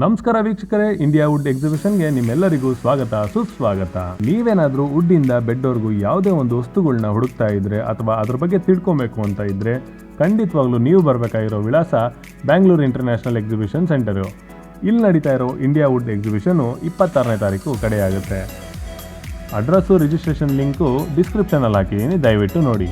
ನಮಸ್ಕಾರ ವೀಕ್ಷಕರೇ, India wood ಎಕ್ಸಿಬಿಷನ್ಗೆ ನಿಮ್ಮೆಲ್ಲರಿಗೂ ಸ್ವಾಗತ ಸುಸ್ವಾಗತ. ನೀವೇನಾದರೂ ವುಡ್ಡಿಂದ ಬೆಡ್ವರೆಗೂ ಯಾವುದೇ ಒಂದು ವಸ್ತುಗಳನ್ನ ಹುಡುಕ್ತಾ ಇದ್ರೆ ಅಥವಾ ಅದ್ರ ಬಗ್ಗೆ ತಿಳ್ಕೊಬೇಕು ಅಂತ ಇದ್ರೆ ಖಂಡಿತವಾಗ್ಲೂ ನೀವು ಬರಬೇಕಾಗಿರೋ ವಿಳಾಸ ಬ್ಯಾಂಗ್ಳೂರು ಇಂಟರ್ನ್ಯಾಷನಲ್ ಎಕ್ಸಿಬಿಷನ್ ಸೆಂಟರು. ಇಲ್ಲಿ ನಡೀತಾ ಇರೋ ಇಂಡಿಯಾ ವುಡ್ ಎಕ್ಸಿಬಿಷನು 26ನೇ ತಾರೀಕು ಕಡೆಯಾಗುತ್ತೆ. ಅಡ್ರೆಸ್ಸು ರಿಜಿಸ್ಟ್ರೇಷನ್ ಲಿಂಕು ಡಿಸ್ಕ್ರಿಪ್ಷನಲ್ಲಿ ಹಾಕಿದ್ದೀನಿ, ದಯವಿಟ್ಟು ನೋಡಿ.